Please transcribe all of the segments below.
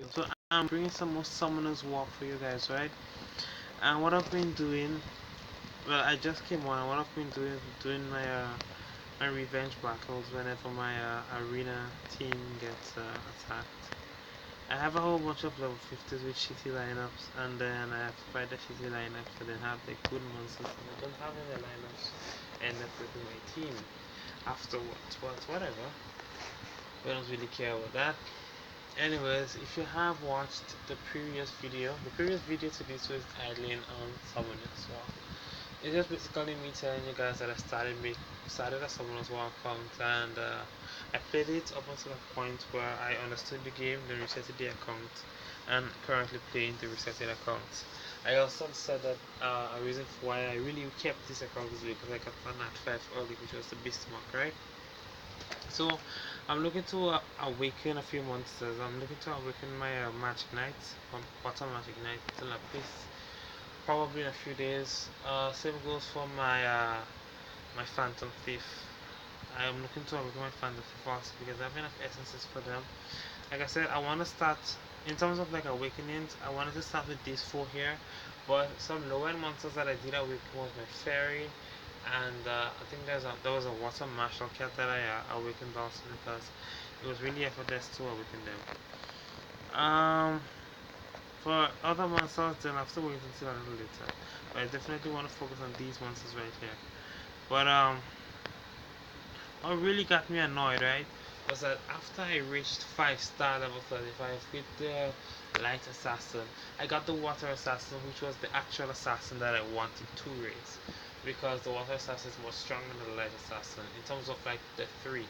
So I'm bringing some more summoners walk for you guys, right? And what I've been doing, well, I just came on. What I've been doing my revenge battles whenever my arena team gets attacked. I have a whole bunch of level 50s with shitty lineups, and then I have to fight the shitty lineups, and then have the good monsters, and I don't have any lineups. End up with my team afterwards, but whatever. We don't really care about that. Anyways, if you have watched the previous video to this was idling on Summoners Walk. It's just basically me telling you guys that I started a Summoners Walk account, and I played it up until a point where I understood the game, then resetted the account, and currently playing the resetted account. I also said that a reason for why I really kept this account is because I got one at 5 early, which was the Bismarck, right? So I'm looking to awaken a few monsters. I'm looking to awaken my Magic Knight, bottom Magic Knight till at least probably in a few days. Same goes for my Phantom Thief. I'm looking to awaken my Phantom Thief also because I have enough essences for them. Like I said, I want to start in terms of like awakenings. I wanted to start with these four here, but some low end monsters that I did awaken was my Fairy, and I think there was a water martial cat that I awakened also because it was really effortless to awaken them. For other monsters, then I have to wait until a little later. But I definitely want to focus on these monsters right here. But what really got me annoyed, right, was that after I reached 5-star level 35 with the light assassin, I got the water assassin, which was the actual assassin that I wanted to raise, because the water assassin is more stronger than the light assassin in terms of like the three.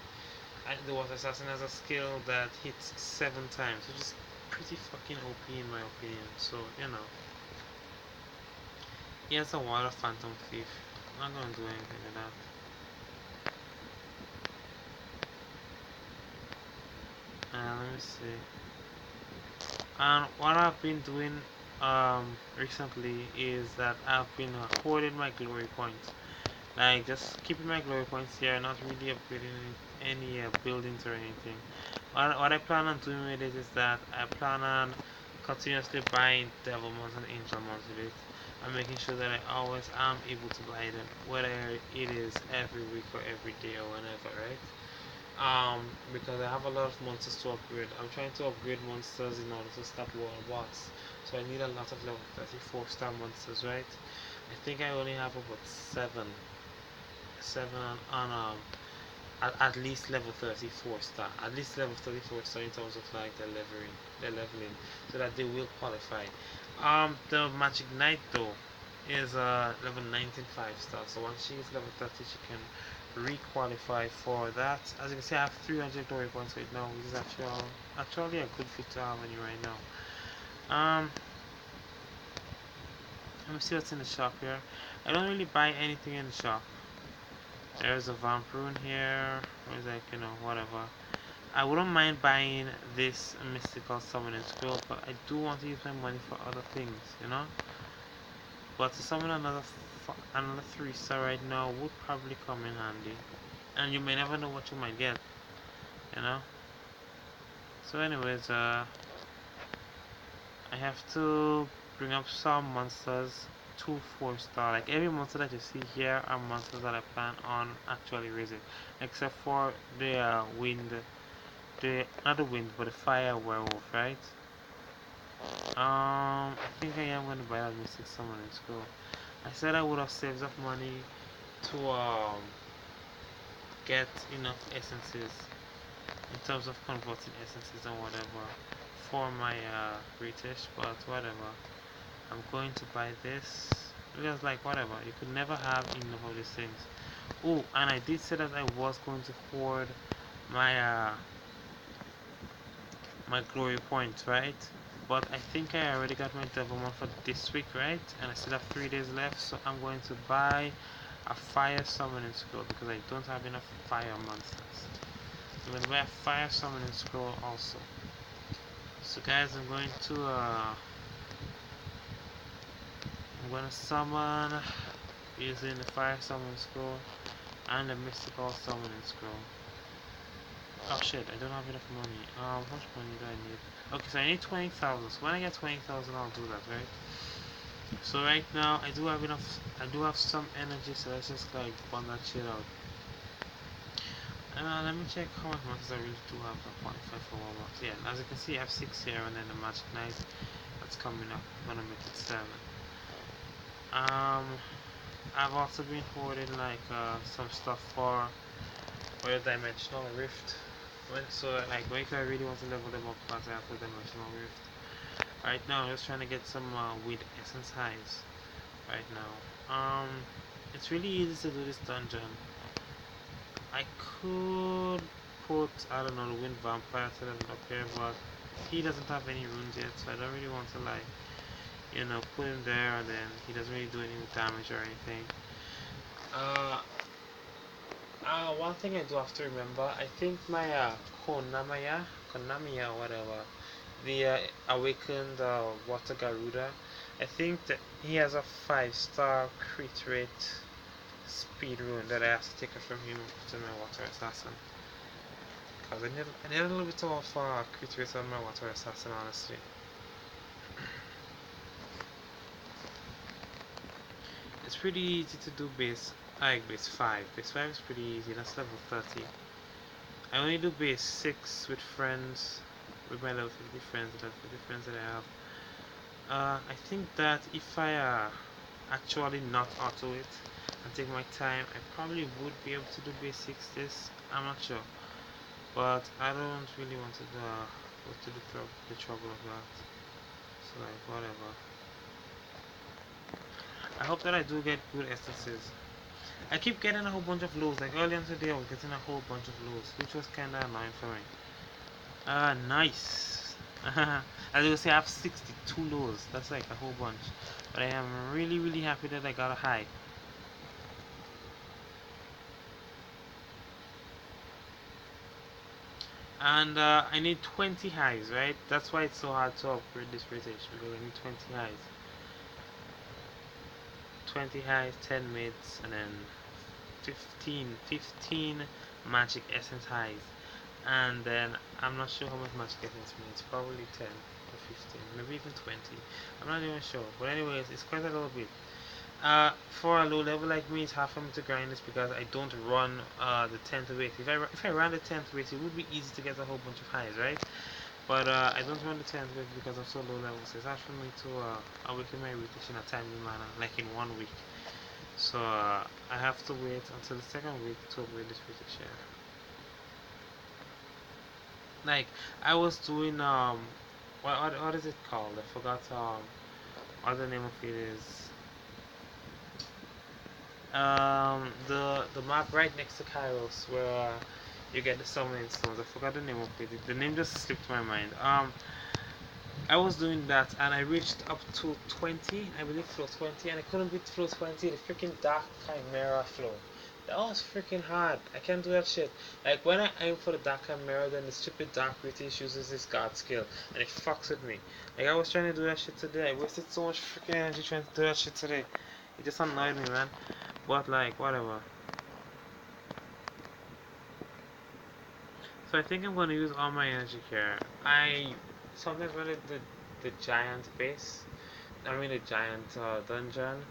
And the water assassin has a skill that hits 7 times, which is pretty fucking OP in my opinion. So you know, he has a water phantom thief. I'm not gonna do anything with that. Let me see. And what I've been doing recently is that I've been hoarding my glory points. Like just keeping my glory points here, not really upgrading any buildings or anything. What I plan on doing with it is that I plan on continuously buying devil mods and angel mods with it. I'm making sure that I always am able to buy them, whether it is every week or every day or whenever, right? Because I have a lot of monsters to upgrade. I'm trying to upgrade monsters in order to stop world boss. So I need a lot of level 34-star monsters, right? I think I only have about seven at least level 34 star, at least level 34 star in terms of like the leveling, so that they will qualify. The Magic Knight though is level 19 5-star, so once she is level 30 she can re-qualify for that. As you can see, I have 300 glory points right now, which is actually a good fit to have any right now. Let me see what's in the shop here. I don't really buy anything in the shop. There's a Vampire here, or is like, whatever. I wouldn't mind buying this mystical summoning scroll, but I do want to use my money for other things, you know? But to summon another 3-star right now would probably come in handy. And you may never know what you might get, you know? So anyways, I have to bring up some monsters to 4-star. Like every monster that you see here are monsters that I plan on actually raising. Except for the wind, not the wind, but the fire werewolf, right? I think I am going to buy that Mystic Summoning Scroll. I said I would have saved up money to get enough essences in terms of converting essences and whatever for my British, but whatever. I'm going to buy this because like whatever, you could never have enough of these things. Oh, and I did say that I was going to hoard my my glory points, right? But I think I already got my development for this week, right? And I still have 3 days left, so I'm going to buy a fire summoning scroll because I don't have enough fire monsters. I'm going to buy a fire summoning scroll also. So guys, I'm going to summon using the fire summoning scroll and the mystical summoning scroll. Oh shit, I don't have enough money. How much money do I need? Okay, so I need 20,000. So when I get 20,000, I'll do that, right? So right now, I do have enough. I do have some energy, so let's just like burn that shit out. Let me check how much money I really do have. 0.5 for 1 month. Yeah, as you can see, I have 6 here, and then the magic knife that's coming up. I'm gonna make it 7. Um, I've also been hoarding like some stuff for a dimensional rift. So like if I really want to level them up fast, I have the dimensional rift. Right now, I'm just trying to get some weed essence highs. Right now, it's really easy to do this dungeon. I could put, I don't know, the wind vampire to level up here, but he doesn't have any runes yet, so I don't really want to like, put him there and then he doesn't really do any damage or anything. Uh, One thing I do have to remember, I think my Konamiya, whatever, the awakened Water Garuda, I think that he has a 5-star crit rate speed rune that I have to take it from him to my Water Assassin. Because I need a little bit of crit rate on my Water Assassin, honestly. It's pretty easy to do base 5. Base 5 is pretty easy, that's level 30. I only do base 6 with friends, with my level 50 friends, the level 50 friends that I have. I think that if I actually not auto it and take my time, I probably would be able to do base 6 this. I'm not sure. But I don't really want to go to the trouble of that. So like, whatever. I hope that I do get good essences. I keep getting a whole bunch of lows. Like earlier today, I was getting a whole bunch of lows, which was kinda annoying for me. Nice. As you can see, I have 62 lows. That's like a whole bunch. But I am really, really happy that I got a high. And I need 20 highs, right? That's why it's so hard to upgrade this British, because I need 20 highs. 20 highs, 10 mids, and then 15 magic essence highs. And then I'm not sure how much magic essence means, probably 10 or 15, maybe even 20. I'm not even sure. But anyways, it's quite a little bit. For a low level like me, it's hard for me to grind this because I don't run the 10 to 8. If I ran the 10 to 8, it would be easy to get a whole bunch of highs, right? But I don't run the 10 to 8 because I'm so low level. So it's hard for me to awaken my rotation in a timely manner, like in 1 week. So I have to wait until the second week to upgrade this rotation. Like I was doing what is it called? I forgot what the name of it is. The map right next to Kairos where you get the summoning stones. I forgot the name of it. The name just slipped my mind. I was doing that and I reached up to 20, I believe flow 20, and I couldn't beat flow 20, the freaking Dark Chimera flow. That was freaking hard. I can't do that shit. Like when I aim for the Dark Chimera, then the stupid Dark British uses this guard skill and it fucks with me. Like I was trying to do that shit today. I wasted so much freaking energy trying to do that shit today. It just annoyed me, man. But like whatever. So I think I'm gonna use all my energy here. I sometimes wanted the giant base. I mean the giant dungeon,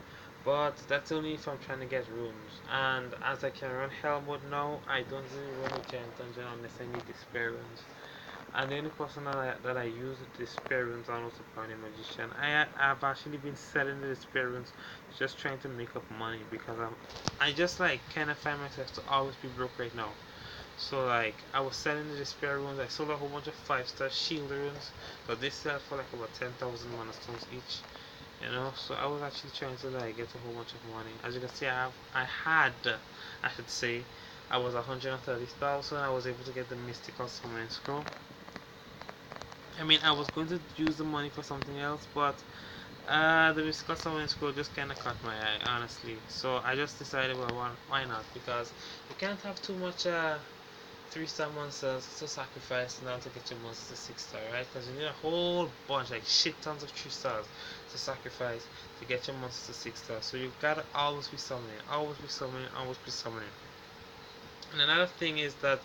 but that's only if I'm trying to get rooms. And as I can run hell mode now, I don't really run a giant dungeon unless I need the spare rooms. And the only person that I use the spare rooms on was upon a magician. I've actually been selling the spare rooms, just trying to make up money because I just like kind of find myself to always be broke right now. So like I was selling the despair runes. I sold a whole bunch of 5-star shield runes, but they sell for like about 10,000 mana stones each. So I was actually trying to like get a whole bunch of money. As you can see, I should say, I was 130,000. I was able to get the mystical summon scroll. I mean, I was going to use the money for something else, but the mystical summon scroll just kind of caught my eye, honestly. So I just decided, well, why not? Because you can't have too much 3-star monsters to sacrifice in order to get your monsters to 6-star, right? Because you need a whole bunch, like shit tons of 3-stars to sacrifice to get your monsters to 6-star. So you gotta always be summoning, always be summoning, always be summoning. And another thing is that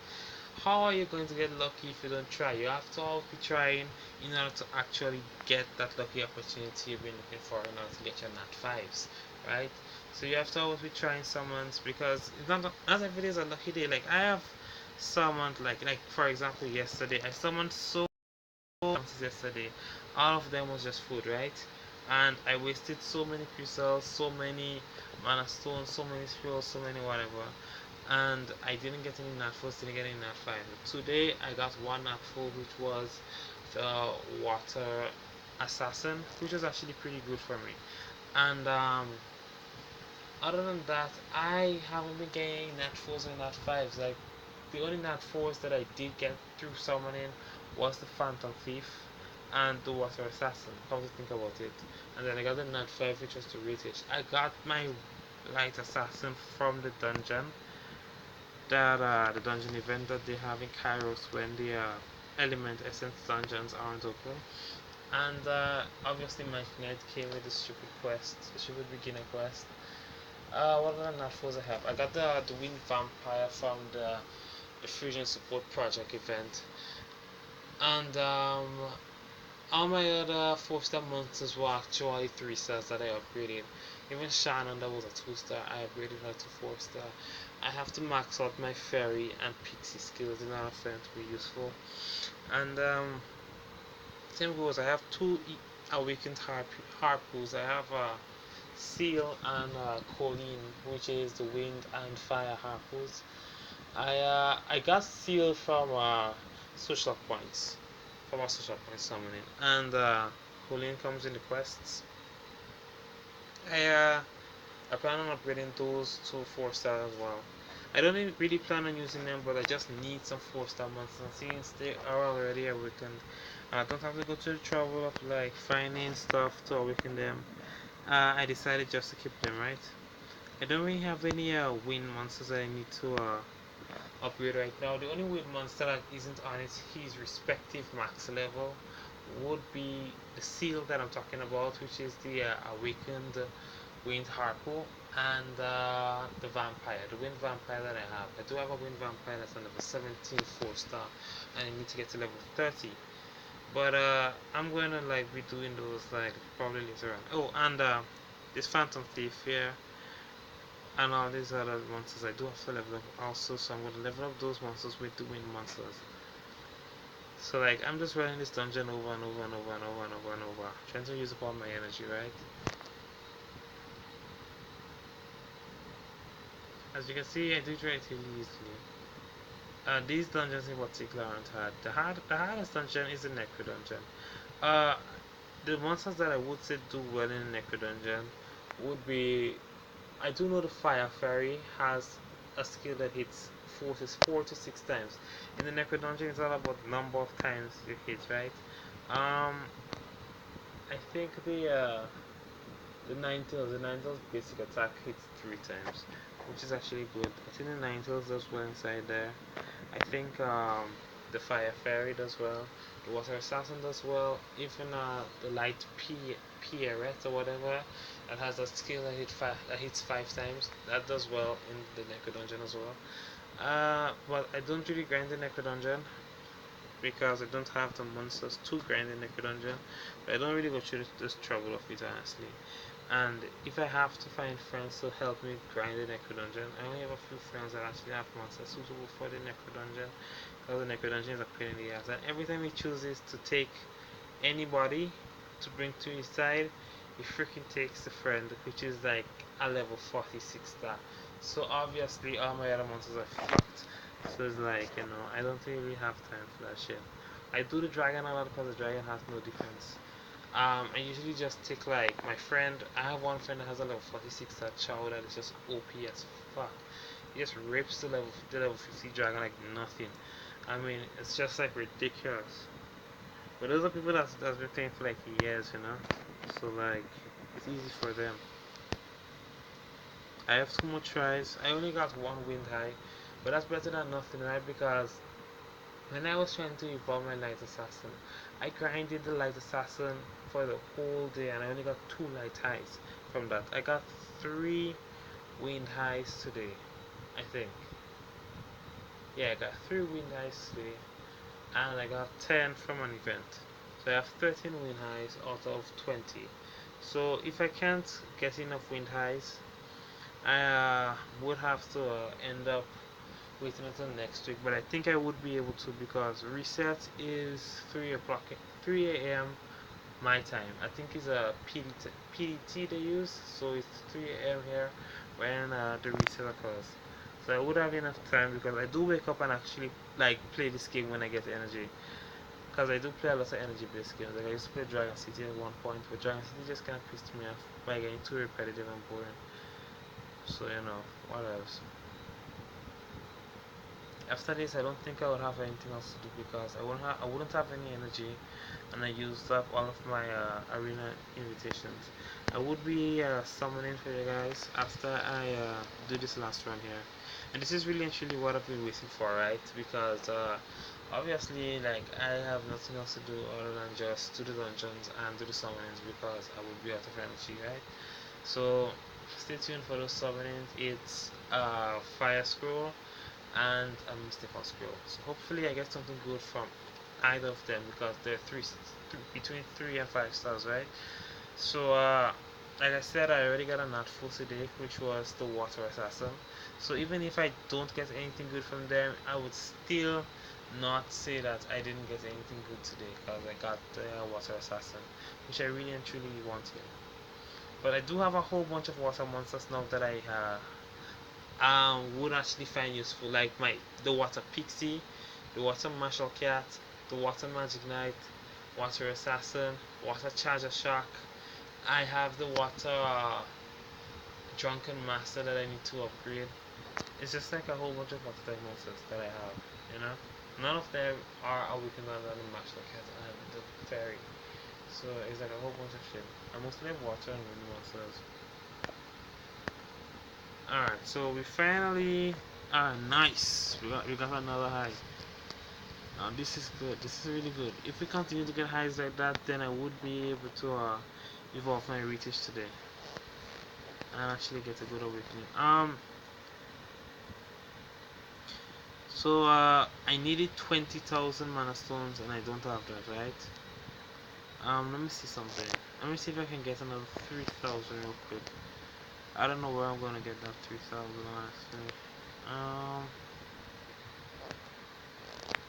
How are you going to get lucky if you don't try? You have to always be trying in order to actually get that lucky opportunity you've been looking for in order to get your nat fives, right? So you have to always be trying summons because it's not every day is a lucky day. Like I have summoned like for example yesterday I summoned so yesterday. All of them was just food, right? And I wasted so many crystals, so many mana stones, so many spells, so many whatever. And I didn't get any nat fours, didn't get any nat five. Today I got one nat four, which was the water assassin, which was actually pretty good for me. And other than that, I haven't been getting nat fours and nat fives. Like the only nat fours that I did get through summoning was the Phantom Thief and the Water Assassin. Come to think about it, and then I got the nat five, which was the Radish. I got my Light Assassin from the dungeon, that the dungeon event that they have in Kairos when the Element Essence dungeons aren't open. And obviously my knight came with the stupid quest, the stupid beginner quest. What other nat4s I have? I got the Wind Vampire from the Fusion Support Project event. And all my other 4-star monsters were actually 3 stars that I upgraded. Even Shannon, that was a 2-star, I upgraded her to 4-star. I have to max out my fairy and pixie skills in order for them to be useful. And same goes, I have 2 awakened harpoos. I have Seal and Colleen, which is the wind and fire harpoos. I got Seal from social points, from our social points summoning, and Colleen comes in the quests. I uh, I plan on upgrading those to 4-star as well. I don't really plan on using them, but I just need some 4-star monsters. And since they are already awakened, I don't have to go to the trouble of like finding stuff to awaken them. I decided just to keep them, right? I don't really have any wind monsters that I need to upgrade right now. The only wind monster that isn't on his respective max level would be the seal that I'm talking about, which is the awakened wind harpo, and the vampire, the wind vampire that I have. I do have a wind vampire that's on level 17 4-star, and I need to get to level 30. But I'm going to like be doing those like probably later on. Oh, and this Phantom Thief here and all these other monsters I do have to level up also, so I'm going to level up those monsters with the wind monsters. So like I'm just running this dungeon over and over and over and over and over and over, trying to use up all my energy, right? As you can see, I do it relatively easily. These dungeons in particular aren't hard. The hardest dungeon is the Necro dungeon. Uh, the monsters that I would say do well in the Necro dungeon would be, I do know the Fire Fairy has a skill that hits forces 4 to 6 times. In the Necro dungeon, it's all about number of times you hit, right? I think the Ninetales basic attack hits 3 times, which is actually good. I think the Ninetales does well inside there. I think the Fire Fairy does well. The Water Assassin does well. Even the Light Pierrette or whatever that has a skill that hits 5 times. That does well in the Necro Dungeon as well. But I don't really grind the Necro Dungeon because I don't have the monsters to grind the Necro Dungeon. But I don't really go through this trouble of it honestly. And if I have to find friends to help me grind the Necro Dungeon, I only have a few friends that actually have monsters suitable for the Necro Dungeon. Because the Necro Dungeon is a pain in the ass. And every time he chooses to take anybody to bring to his side, he freaking takes the friend, which is like a level 46 star. So obviously all my other monsters are fucked. So it's like, I don't really have time for that shit. I do the dragon a lot because the dragon has no defense. I usually just take like my friend. I have one friend that has a level 46 that Chow that is just OP as fuck. He just rips the level 50 dragon like nothing. I mean, it's just like ridiculous. But those are people that's been playing for like years. So like, it's easy for them. I have 2 more tries. I only got 1 wind high, but that's better than nothing, right? Because when I was trying to evolve my Light Assassin, I grinded the Light Assassin for the whole day and I only got 2 light highs from that. I got 3 wind highs today, I think. Yeah, I got 3 wind highs today, and I got 10 from an event. So I have 13 wind highs out of 20. So if I can't get enough wind highs, I would have to end up waiting until next week. But I think I would be able to because reset is 3 o'clock, 3 a.m. my time. I think it's a PDT they use, so it's 3 a.m. here when the reset occurs. So I would have enough time because I do wake up and actually like play this game when I get energy. Because I do play a lot of energy based games. Like I used to play Dragon City at one point, but Dragon City just kind of pissed me off by getting too repetitive and boring. So you know, what else? After this, I don't think I would have anything else to do because I wouldn't have any energy, and I used up all of my arena invitations. I would be summoning for you guys after I do this last run here, and this is really and truly what I've been waiting for, right? Because obviously, like I have nothing else to do other than just do the dungeons and do the summonings because I would be out of energy, right? So stay tuned for those summonings. It's Fire Scroll and a mystical scroll. So hopefully I get something good from either of them because they're between 3 and 5 stars, right? So like I said, I already got a nut full today, which was the water assassin. So even if I don't get anything good from them, I would still not say that I didn't get anything good today because I got the water assassin, which I really and truly wanted. But I do have a whole bunch of water monsters now that I would actually find useful, like the water pixie, the water martial cat, the water magic knight, water assassin, water charger shark. I have the water drunken master that I need to upgrade. It's just like a whole bunch of water type monsters that I have, you know. None of them are awakened under the martial cat and the fairy. So it's like a whole bunch of shit. I mostly have water and wind monsters. Alright, so we finally nice. We got another high. Now this is good. This is really good. If we continue to get highs like that, then I would be able to evolve my Retish today and actually get a good awakening. So I needed 20,000 mana stones and I don't have that, right? Let me see something. Let me see if I can get another 3,000 real quick. I don't know where I'm gonna get that 3,000 honestly. Um,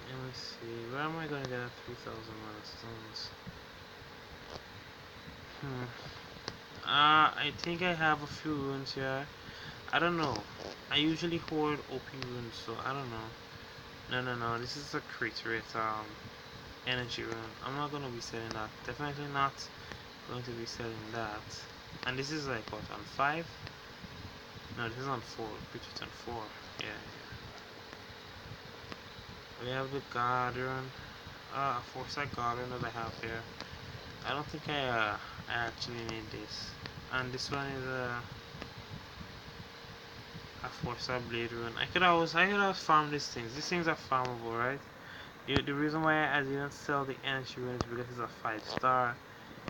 let me see. Where am I gonna get that 3,000 mana stones? Hmm. I think I have a few runes here. I don't know. I usually hoard OP runes, so I don't know. No. This is a crit rate energy rune. I'm not gonna be selling that. Definitely not going to be selling that. And this is like what, on 5? No, this is on 4. Crit rate on 4. Yeah. We have the Guardian. 4-star Guardian that I have here. I don't think I actually need this. And this one is a 4-star blade rune. I could have farmed these things. These things are farmable, right? The reason why I didn't sell the energy rune is because it's a 5-star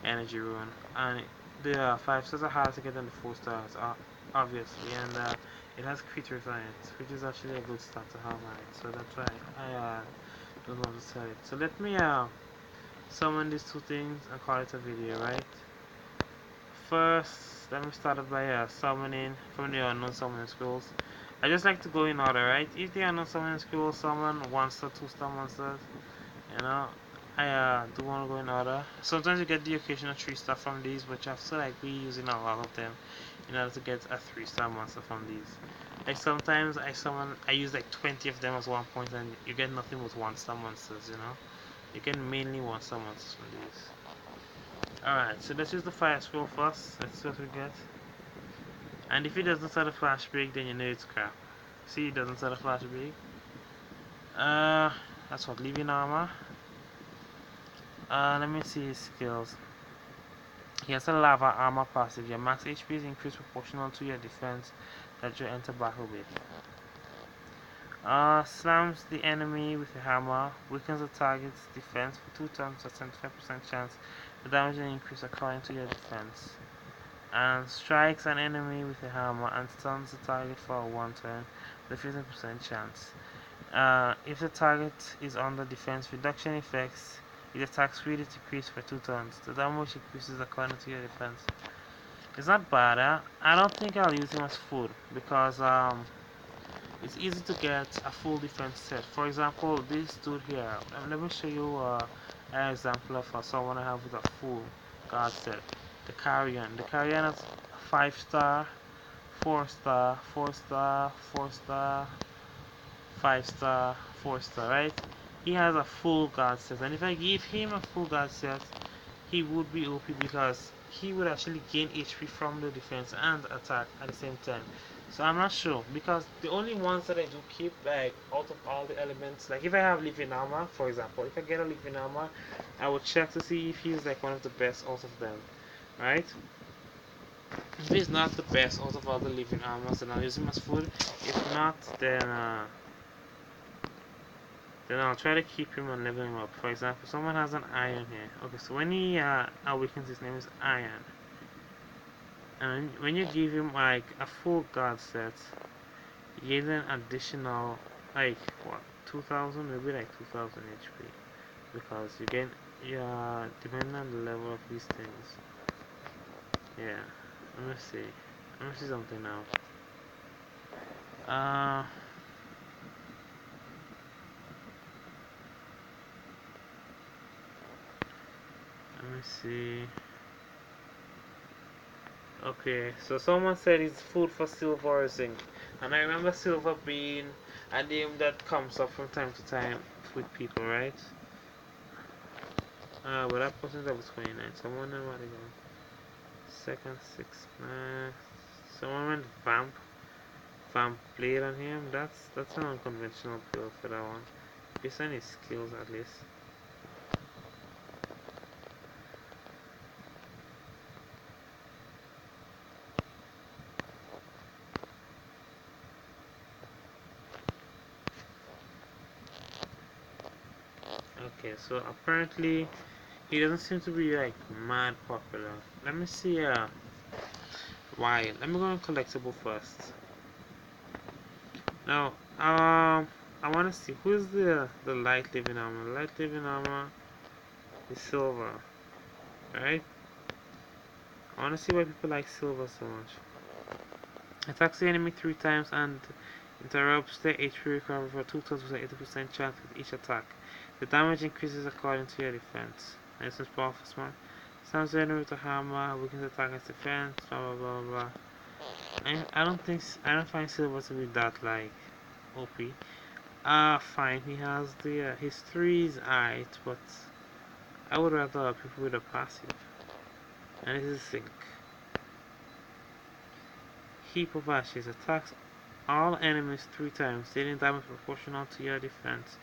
energy rune, and the 5 stars are hard to get than the 4 stars, obviously, and it has creatures on it, which is actually a good start to have on it. So that's why I don't want to sell it. So let me summon these two things and call it a video, right? First, let me start by summoning from the unknown summoning scrolls. I just like to go in order, right? If the unknown summoning scroll summon 1-star, 2-star monsters, you know, I do want to go in order. Sometimes you get the occasional 3-star from these, but you have to like be using a lot of them in order to get a 3-star monster from these. Like sometimes I use like 20 of them at one point, and you get nothing but 1-star monsters. You know, you get mainly 1-star monsters from these. Alright, so let's use the fire scroll first. Let's see what we get. And if it doesn't start a flash break, then you know it's crap. See, it doesn't start a flash break. That's what, living armor. Let me see his skills. He has a lava armor passive. Your max HP is increased proportional to your defense that you enter battle with. Slams the enemy with a hammer, weakens the target's defense for 2 turns at 75% chance. The damage will increase according to your defense. And strikes an enemy with a hammer and stuns the target for 1 turn with a 15% chance. If the target is under defense reduction effects, it attacks really decrease for 2 turns. The damage increases according to your defense. It's not bad. I don't think I'll use him as food because it's easy to get a full defense set. For example, this dude here. Let me show you an example of someone I have with a full guard set. The Carrion. The Carrion has 5 star, 4 star, 4 star, 4 star, 5 star, 4 star, right? He has a full guard set, and if I give him a full guard set, he would be OP because he would actually gain HP from the defense and attack at the same time. So I'm not sure because the only ones that I do keep, like out of all the elements, like if I have living armor, for example, if I get a living armor, I would check to see if he's like one of the best out of them, right? If he's not the best out of all the living armors, then I'll use him as food. If not, then I'll try to keep him and level him up. For example, someone has an iron here. Okay, so when he awakens, his name is Iron. And when you give him like a full guard set, you get an additional like what 2000, maybe like 2000 HP because you get depending on the level of these things. Yeah, let me see. Let me see something now. Let me see. Okay, so someone said it's food for silver or zinc, and I remember silver being a name that comes up from time to time with people, right? But that person that was 29. Someone went what again? Second 6. Someone went vamp blade on him. That's an unconventional build for that one. Based on his skills at least. Okay, so apparently he doesn't seem to be like mad popular. Let me see why. Let me go on collectible first. Now, I wanna see who's the light living armor. Light living armor is silver. Right? I wanna see why people like silver so much. Attacks the enemy 3 times and interrupts their HP recovery for 2 turns with an 80% chance with each attack. The damage increases according to your defense. And it's powerful smart. Sounds the enemy with a hammer, weakens attack against defense, blah blah blah blah. I don't find silver to be that like OP. Fine, he has the his 3 is alright, but I would rather have people with a passive. And this is zinc. Heap of ashes attacks all enemies 3 times, dealing damage proportional to your defense.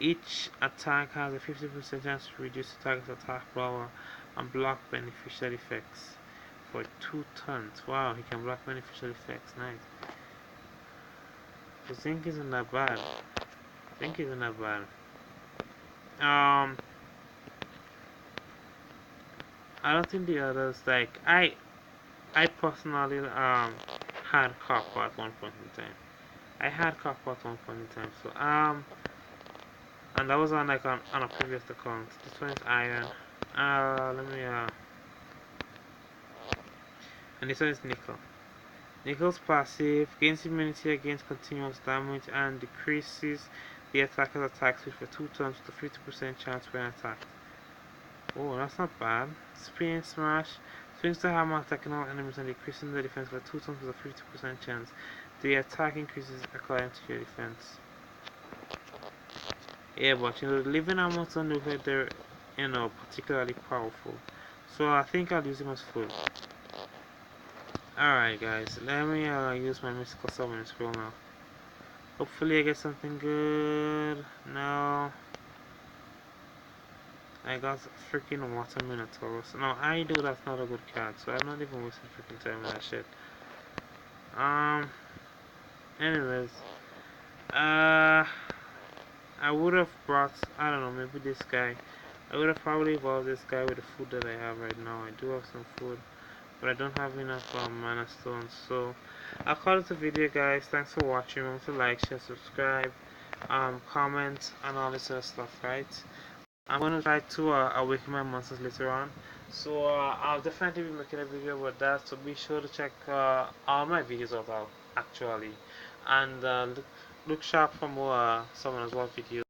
Each attack has a 50% chance to reduce the target's attack power and block beneficial effects for 2 turns. Wow, he can block beneficial effects. Nice. So zinc isn't that bad. Zinc isn't that bad. I don't think the others like I personally had copper at one point in time. I had copper at one point in time. So and that was on like on a previous account. This one is iron. Let me and this one is nickel. Nickel's passive gains immunity against continuous damage and decreases the attacker's attack speed for 2 turns with a 50% chance when attacked. Oh, that's not bad. Spin smash swings the hammer attacking all enemies and decreasing the defense for 2 turns with a 50% chance. The attack increases according to your defense. Yeah, but you know, the living armor don't look like they're particularly powerful. So I think I'll use him as food. Alright guys, let me use my mystical summon scroll now. Hopefully I get something good. No. I got freaking water minotaurus. No, I do, that's not a good card, so I'm not even wasting freaking time with that shit. Anyways. I would have brought, I don't know, maybe this guy. I would have probably bought this guy with the food that I have right now. I do have some food, but I don't have enough mana stones. So I'll call it a video, guys. Thanks for watching. Remember to like, share, subscribe, comment, and all this other stuff, right? I'm going to try to awaken my monsters later on. So I'll definitely be making a video about that. So be sure to check all my videos out actually, and look sharp for more Summoners War videos.